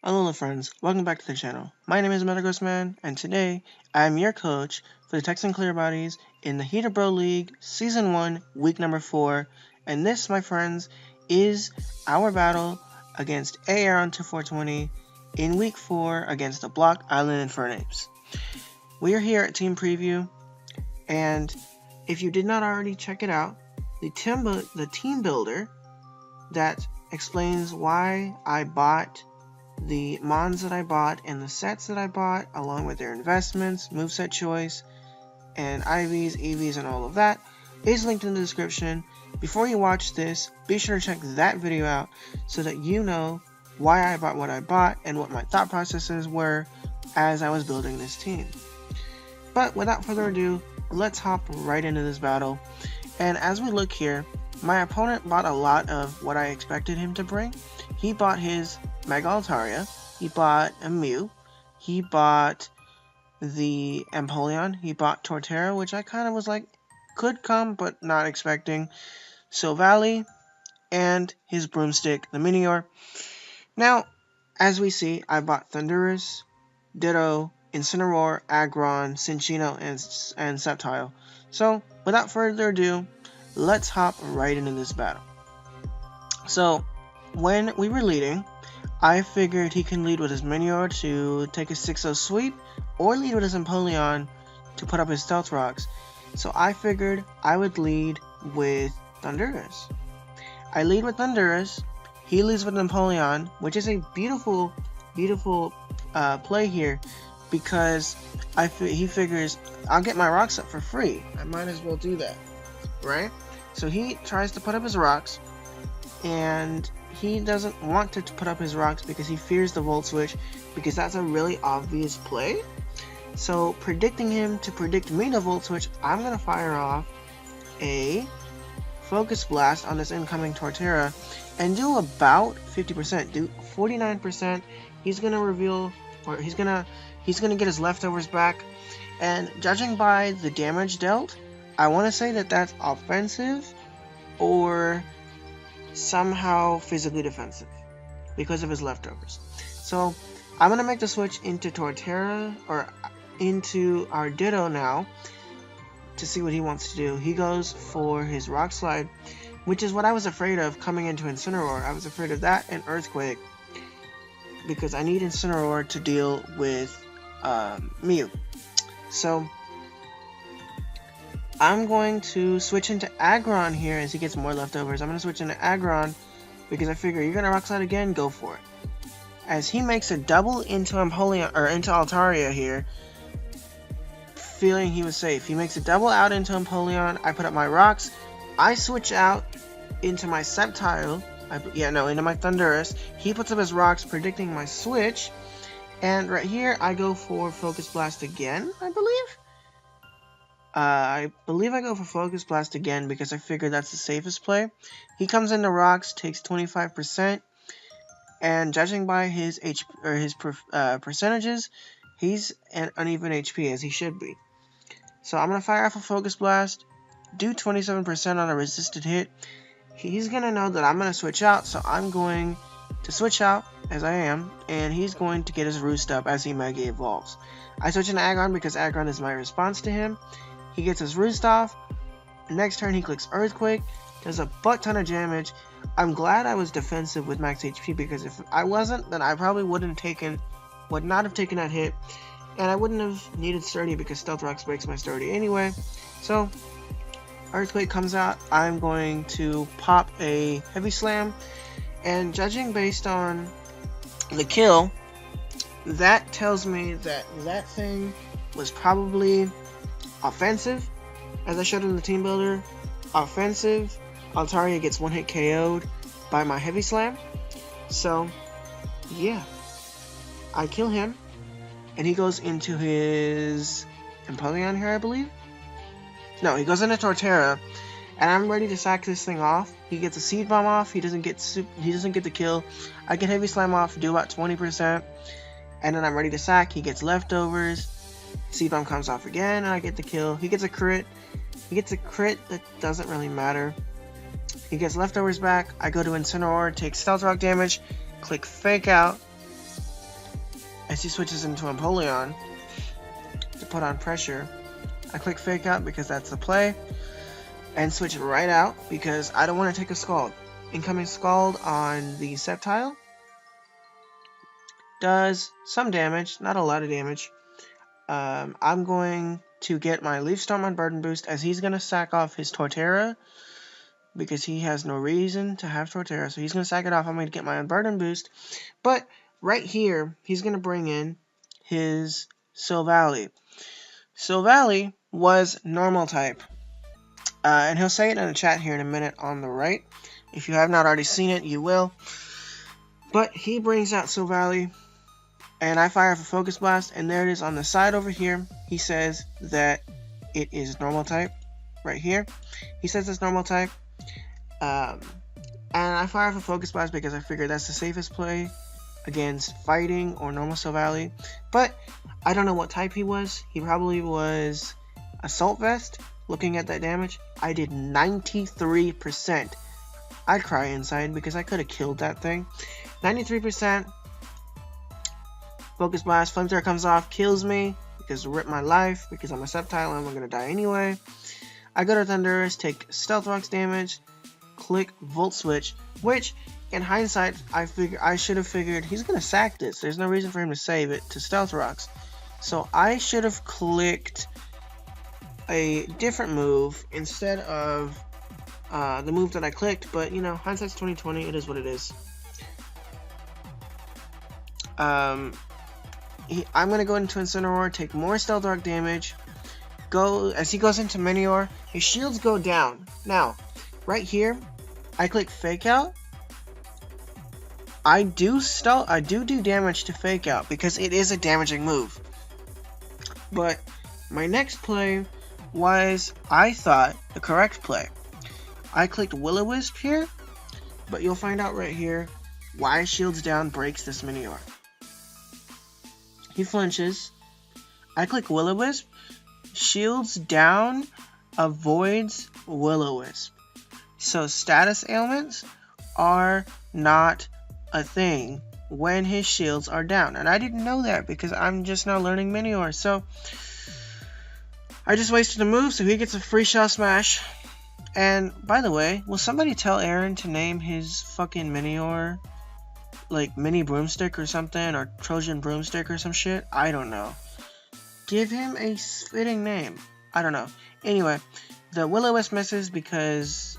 Hello friends, welcome back to the channel. My name is MetaGhostMan, and today I am your coach for the Texan Clearbodies in the Heater Bro League Season 1, Week number 4, and this, my friends, is our battle against Aaron to 420 in Week 4 against the Block Island Infernapes. We are here at Team Preview, and if you did not already check it out, the team builder that explains why I bought the mons that I bought and the sets that I bought, along with their investments, moveset choice, and IVs, EVs, and all of that, is linked in the description. Before you watch this, be sure to check that video out so that you know why I bought what I bought and what my thought processes were as I was building this team. But without further ado, let's hop right into this battle. And as we look here, my opponent bought a lot of what I expected him to bring. He bought his Mega Altaria, he bought a Mew, he bought the Empoleon, he bought Torterra, which I kind of was like, could come, but not expecting, Silvally, and his Broomstick, the Minior. Now, as we see, I bought Thundurus, Ditto, Incineroar, Aggron, Cinccino, and Sceptile. So, without further ado, let's hop right into this battle. So, when we were leading, I figured he can lead with his Minior to take a 6-0 sweep, or lead with his Empoleon to put up his Stealth Rocks. So I figured I would lead with Thundurus. I lead with Thundurus, he leads with Empoleon, which is a beautiful play here, because he figures I'll get my rocks up for free. I might as well do that, right? So he tries to put up his rocks, and he doesn't want to put up his rocks because he fears the Volt Switch, because that's a really obvious play. So predicting him to predict me to Volt Switch, I'm going to fire off a Focus Blast on this incoming Torterra and do about 50%, do 49%. He's going to reveal, or he's going to get his leftovers back, and judging by the damage dealt, I want to say that that's offensive or somehow physically defensive because of his leftovers. So I'm going to make the switch into Torterra, or into our Ditto now, to see what he wants to do. He goes for his Rock Slide, which is what I was afraid of coming into Incineroar. I was afraid of that and Earthquake, because I need Incineroar to deal with Mew. So I'm going to switch into Aggron here as he gets more leftovers. I'm going to switch into Aggron because I figure you're going to Rock Slide again, go for it. As he makes a double into Empoleon, or into Altaria here, feeling he was safe. He makes a double out into Empoleon. I put up my rocks. I switch out into my Sceptile. Into my Thundurus. He puts up his rocks, predicting my switch. And right here, I go for Focus Blast again, I believe. I go for Focus Blast again because I figured that's the safest play. He comes into rocks, takes 25%, and judging by his percentages, he's an uneven HP, as he should be. So I'm gonna fire off a Focus Blast, do 27% on a resisted hit. He's gonna know that I'm gonna switch out, so I'm going to switch out, as I am, and he's going to get his Roost up as he Mega Evolves. I switch into Aggron because Aggron is my response to him. He gets his Roost off. Next turn he clicks Earthquake, does a butt ton of damage. I'm glad I was defensive with max HP, because if I wasn't, then I probably would not have taken that hit, and I wouldn't have needed Sturdy because Stealth Rocks breaks my Sturdy anyway. So Earthquake comes out, I'm going to pop a Heavy Slam, and judging based on the kill, that tells me that that thing was probably offensive, as I showed in the team builder. Offensive, Altaria gets one hit KO'd by my Heavy Slam. So yeah, I kill him, and he goes into his Empoleon here, I believe. No, he goes into Torterra, and I'm ready to sack this thing off. He gets a Seed Bomb off. He doesn't get the kill. I get Heavy Slam off, do about 20%, and then I'm ready to sack. He gets leftovers. Seed Bomb comes off again, and I get the kill. He gets a crit. That doesn't really matter. He gets leftovers back. I go to Incineroar, take Stealth Rock damage, click Fake Out, as he switches into Empoleon to put on pressure. I click Fake Out because that's the play, and switch right out because I don't want to take a Scald. Incoming Scald on the Sceptile does some damage, not a lot of damage. I'm going to get my Leaf Storm on Burden Boost as he's going to sack off his Torterra because he has no reason to have Torterra, so he's going to sack it off. I'm going to get my Unburden Boost, but right here, he's going to bring in his Silvally. Silvally was Normal type, and he'll say it in the chat here in a minute on the right. If you have not already seen it, you will. But he brings out Silvally, and I fire for Focus Blast, and there it is on the side over here. He says that it is Normal type, right here. He says it's Normal type, and I fire for Focus Blast because I figured that's the safest play against Fighting or Normal Silvally. But I don't know what type he was. He probably was Assault Vest. Looking at that damage, I did 93%. I'd cry inside because I could have killed that thing. 93%. Focus Blast, Flamethrower comes off, kills me because rip my life because I'm a Sceptile and I'm gonna die anyway. I go to Thundurus, take Stealth Rocks damage, click Volt Switch, which in hindsight I should have figured he's gonna sack this. There's no reason for him to save it to Stealth Rocks, so I should have clicked a different move instead of the move that I clicked. But you know, hindsight's 20/20. It is what it is. I'm going to go into Incineroar, take more Stealth Rock damage, as he goes into Minior, his shields go down. Now, right here, I click Fake Out. I do damage to Fake Out because it is a damaging move. But my next play was, I thought, the correct play. I clicked Will-O-Wisp here, but you'll find out right here why shields down breaks this Minior. He flinches. I click Will-O-Wisp. Shields down avoids Will-O-Wisp. So status ailments are not a thing when his shields are down. And I didn't know that because I'm just now learning Minior. So I just wasted a move, so he gets a free Shell Smash. And by the way, will somebody tell Aaron to name his fucking Minior like Mini Broomstick or something, or Trojan Broomstick or some shit? I don't know. Give him a fitting name. I don't know. Anyway, the Will-O-Wisp misses because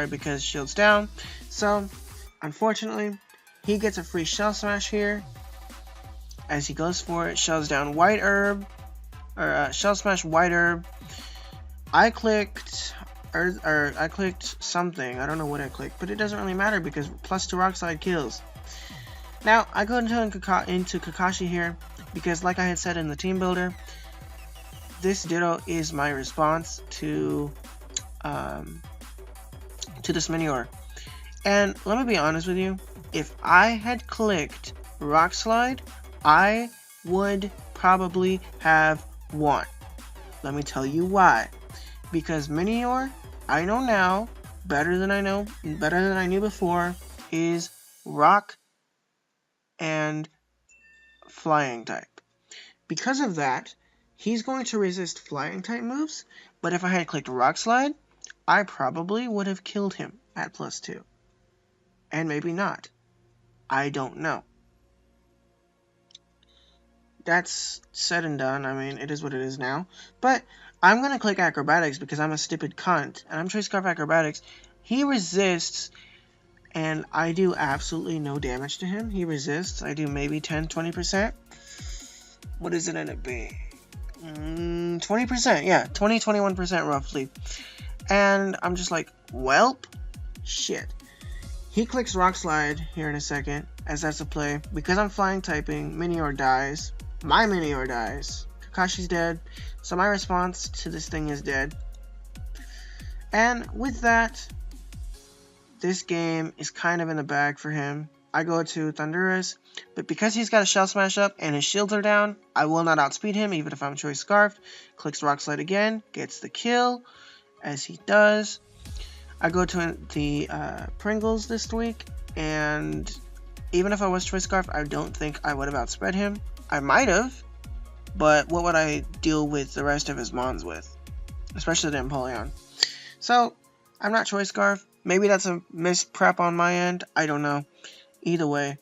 because shields down. So, unfortunately, he gets a free Shell Smash here. As he goes for it, shells down White Herb, or Shell Smash White Herb. I clicked something. I don't know what I clicked, but it doesn't really matter because +2 Rock Slide kills. Now, I go into Kakashi here because, like I had said in the team builder, this Ditto is my response to this Minior. And let me be honest with you, if I had clicked Rock Slide, I would probably have won. Let me tell you why. Because Minior, I know now, better than I knew before, is Rock and Flying type. Because of that, he's going to resist Flying type moves, but if I had clicked Rock Slide, I probably would have killed him at +2. And maybe not. I don't know. That's said and done. I mean, it is what it is now. But I'm going to click Acrobatics because I'm a stupid cunt. And I'm Choice Scarf Acrobatics. He resists, and I do absolutely no damage to him. He resists. I do maybe 10-20%. What does it end up being? 20%. Yeah, 20-21% roughly. And I'm just like, welp, shit. He clicks Rock Slide here in a second, as that's a play. Because I'm Flying typing, Minior dies. My Minior dies. Kakashi's dead. So my response to this thing is dead. And with that, this game is kind of in the bag for him. I go to Thundurus, but because he's got a Shell Smash up and his shields are down, I will not outspeed him even if I'm Choice Scarfed. Clicks Rock Slide again, gets the kill, as he does. I go to the Pringles this week, and Even if I was Choice Scarf, I don't think I would have outspread him. I might have, but what would I deal with the rest of his mons with? Especially the Empoleon. So, I'm not Choice Scarf. Maybe that's a misprep on my end. I don't know. Either way.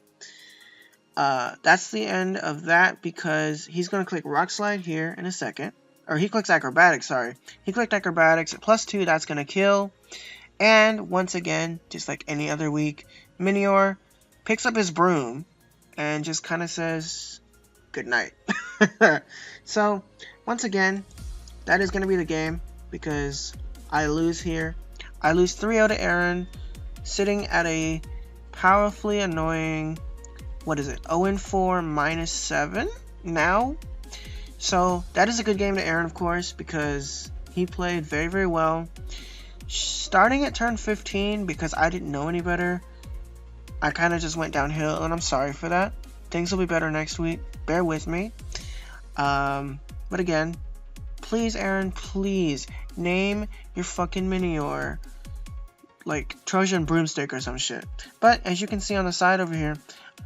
That's the end of that because he's going to click Rock Slide here in a second. Or he clicks Acrobatics, sorry. He clicked Acrobatics at +2, that's going to kill. And once again, just like any other week, Minior picks up his Broom and just kind of says good night. So, once again, that is going to be the game because I lose here. I lose 3-0 to Aaron, sitting at a powerfully annoying, what is it, 0-4 -7 now? So that is a good game to Aaron, of course, because he played very, very well. Starting at turn 15, because I didn't know any better, I kind of just went downhill, and I'm sorry for that. Things will be better next week. Bear with me. But again, please, Aaron, please name your fucking Minior like Trojan Broomstick or some shit. But as you can see on the side over here,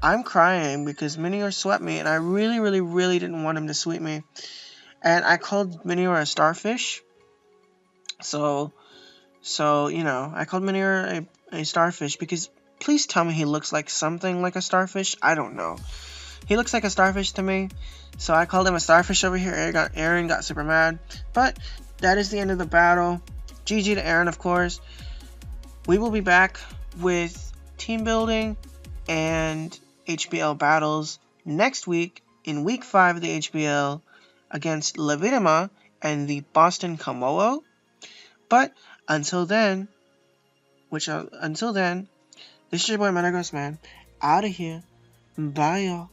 I'm crying because Minior swept me, and I really, really, really didn't want him to sweep me. And I called Minior a starfish. So you know, I called Minior a starfish because please tell me he looks like something like a starfish. I don't know. He looks like a starfish to me. So I called him a starfish over here. Aaron got super mad. But that is the end of the battle. GG to Aaron, of course. We will be back with team building and HBL battles next week in week 5 of the HBL against Levitima and the Boston Kamoa. But until then, this is your boy Metagross Man, out of here. Bye, y'all.